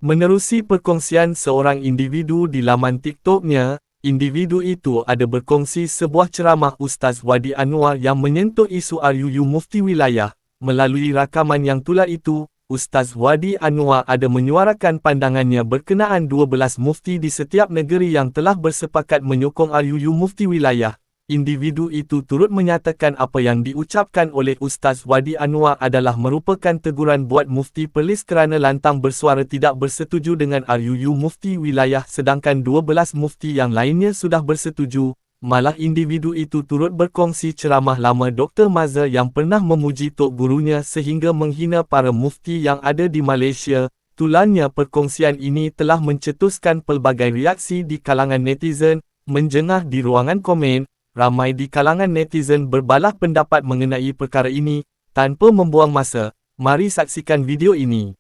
Menerusi perkongsian seorang individu di laman TikToknya, individu itu ada berkongsi sebuah ceramah Ustaz Wadi Anwar yang menyentuh isu RUU Mufti Wilayah. Melalui rakaman yang tular itu, Ustaz Wadi Anwar ada menyuarakan pandangannya berkenaan 12 mufti di setiap negeri yang telah bersepakat menyokong RUU Mufti Wilayah. Individu itu turut menyatakan apa yang diucapkan oleh Ustaz Wadi Anwar adalah merupakan teguran buat Mufti Perlis kerana lantang bersuara tidak bersetuju dengan RUU Mufti Wilayah sedangkan 12 mufti yang lainnya sudah bersetuju. Malah individu itu turut berkongsi ceramah lama Dr. Mazhar yang pernah memuji tok gurunya sehingga menghina para mufti yang ada di Malaysia. Tularnya perkongsian ini telah mencetuskan pelbagai reaksi di kalangan netizen. Menjengah di ruangan komen, ramai di kalangan netizen berbalah pendapat mengenai perkara ini. Tanpa membuang masa, mari saksikan video ini.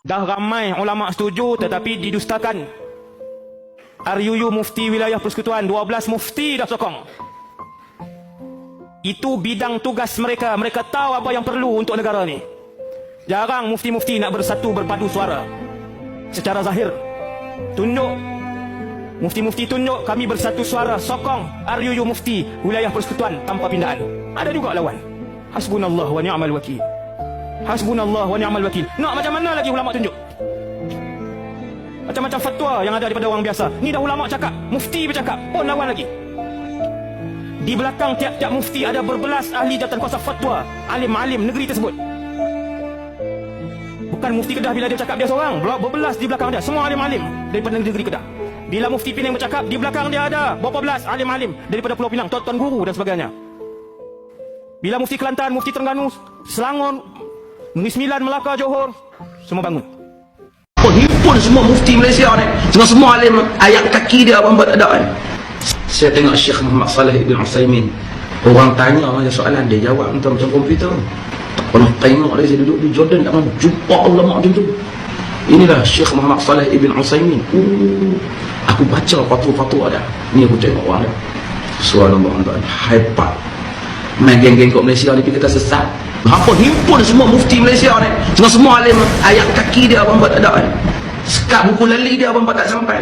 Dah ramai ulama setuju tetapi didustakan. RUU Mufti Wilayah Persekutuan 12 mufti dah sokong. Itu bidang tugas mereka. Mereka tahu apa yang perlu untuk negara ni. Jarang mufti-mufti nak bersatu berpadu suara. Secara zahir tunjuk, mufti-mufti tunjuk kami bersatu suara sokong RUU Mufti Wilayah Persekutuan tanpa pindaan. Ada juga lawan. Hasbunallah wa ni'mal wakil. Hasbunallah wa ni'mal wakil. Nak macam mana lagi ulama tunjuk? Macam-macam fatwa yang ada daripada orang biasa. Ni dah ulama cakap, mufti bercakap, pun lawan lagi. Di belakang tiap-tiap mufti ada berbelas ahli jawatankuasa fatwa, alim-alim negeri tersebut. Bukan mufti Kedah bila dia cakap dia seorang, berbelas di belakang dia, semua alim-alim daripada negeri Kedah. Bila mufti Penang bercakap, di belakang dia ada berapa belas alim-alim daripada Pulau Pinang, tuan-tuan guru dan sebagainya. Bila mufti Kelantan, mufti Terengganu, Selangor, Negeri Sembilan, Melaka, Johor, semua bangun. Himpun semua mufti Malaysia ni, semua alim, ayat kaki dia abang buat ada kan. Saya tengok Syekh Muhammad Saleh Ibn Utsaimin, orang tanya macam soalan, dia jawab macam komputer. Tak pernah tengok dia, saya duduk di Jordan tak pernah jumpa ulama macam tu. Inilah Syekh Muhammad Saleh Ibn Utsaimin. Aku baca fatwa-fatwa dia, ni aku tengok orang dia, subhanallah, hebat. Main geng-geng kat Malaysia ni kita sesat. Hampa himpun semua mufti Malaysia ni, semua alim, ayat kaki dia abang buat tak ada kan. Sekat buku lali dia abang buat tak sampai.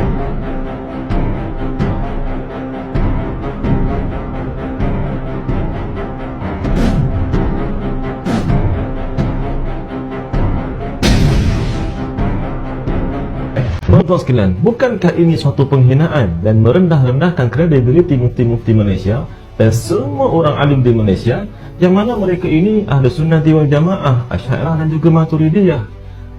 Tuan-tuan sekalian, bukankah ini suatu penghinaan dan merendah-rendahkan kredibiliti mufti-mufti Malaysia dan semua orang alim di Malaysia, yang mana mereka ini ahli sunnati wal jamaah, Asy'ariyah dan juga Maturidiyah.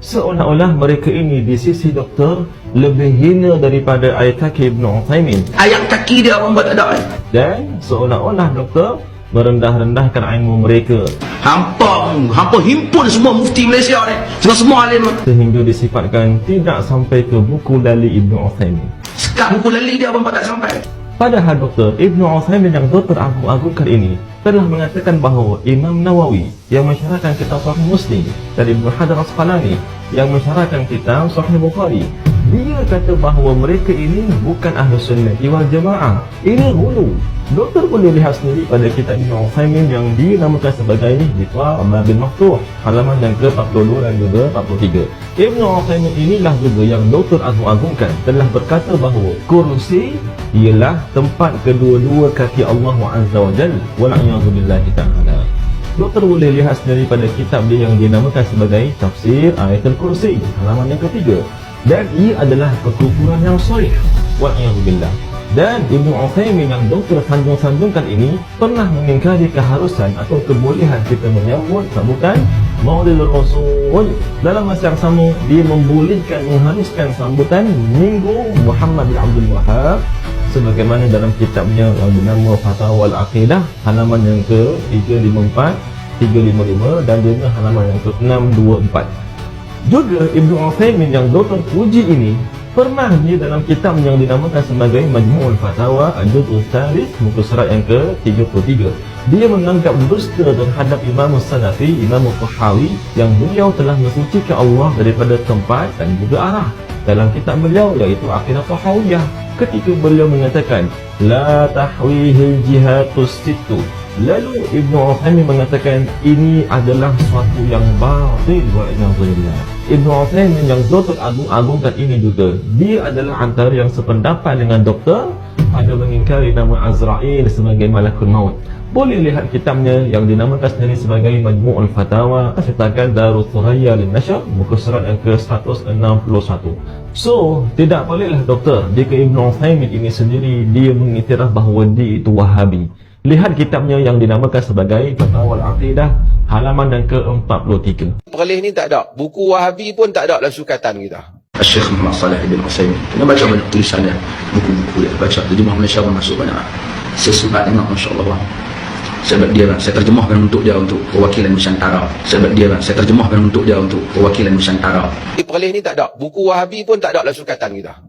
Seolah-olah mereka ini di sisi doktor lebih hina daripada ayat kaki Ibn Utsaimin. Ayat kaki dia orang buat tak ada. Dan seolah-olah doktor merendah-rendahkan ilmu mereka. Hampa himpun semua mufti Malaysia ni, semua alim, sehingga disifatkan tidak sampai ke buku lali Ibn Utsaimin. Sekat buku lali dia abang buat tak sampai. Padahal Dr. Ibn Utsaimin yang doktor agung-agungkan ini telah mengatakan bahawa Imam Nawawi yang mensyarahkan kitab Sahih Muslim dan Ibn Hajar Asqalani yang mensyarahkan kitab Sahih Bukhari, dia kata bahawa mereka ini bukan ahli sunnah wal jamaah. Ini hulu. Doktor boleh lihat sendiri pada kitab Ibn Utsaimin yang dinamakan sebagai Fatwa Babil Maftuh, halaman yang ke-42 dan juga 43. Ibn Utsaimin inilah juga yang doktor agung-agungkan telah berkata bahawa kursi ialah tempat kedua-dua kaki Allah Azza wa Jalla, wal'iyadzubillahi ta'ala. Doktor boleh lihat sendiri pada kitab dia yang dinamakan sebagai Tafsir Ayatul Kursi, halaman yang ketiga. Dan ia adalah kekufuran yang sahih, wal'iyadzubillah. Dan Ibn Utsaimin yang doktor sanjung-sanjungkan ini pernah mengingkari keharusan atau kebolehan kita menyambut sambutan Maulid Rasul. Dalam masa yang sama, dia membolehkan mengharuskan sambutan Minggu Muhammad bin Abdul Wahab sebagaimana dalam kitabnya yang bernama Fatwa Al-Aqidah, halaman yang ke-354, 355 dan juga halaman yang ke-624. Juga Ibn Utsaimin yang doktor puji ini pernah dia dalam kitab yang dinamakan sebagai Majmu'ul Fatawa Al-Juz'ul Tsalits, muka surat yang ke-33, dia menganggap dusta terhadap Imam Salafi, Imam Tahawi, yang beliau telah mensucikan Allah daripada tempat dan juga arah dalam kitab beliau iaitu Aqidah Tahawiyah, ketika beliau mengatakan la tahwihil jihatus sittu Lalu Ibn Uthaymin mengatakan ini adalah sesuatu yang batil wa'iyadzubillah. Ibn Uthaymin yang doktor agung-agungkan ini juga, dia adalah antara yang sependapat dengan doktor pada mengingkari nama Azrail sebagai malakul maut. Boleh lihat kitabnya yang dinamakan sendiri sebagai Majmu'ul Fatawa, cetakan Darul Thuraya Lin-Nashr, muka surat yang ke-161. So, tidak bolehlah doktor jika Ibn Uthaymin ini sendiri dia mengiktiraf bahawa dia itu Wahabi. Lihat kitabnya yang dinamakan sebagai Fatwa Al-Aqidah, halaman yang ke-43. Perlis ni tak ada. Buku Wahabi pun tak ada dalam sukatan kita. Syekh Muhammad Saleh bin Utsaimin. Kena baca banyak tulisan dia, buku-buku dia. Baca terjemah Malaysia pun masuk banyak. Saya sempat tengok, masya-Allah. Sebab dia saya terjemahkan untuk dia untuk perwakilan Nusantara. Sebab dia saya terjemahkan untuk dia untuk perwakilan Nusantara. Perlis ni tak ada. Buku Wahabi pun tak ada dalam sukatan kita.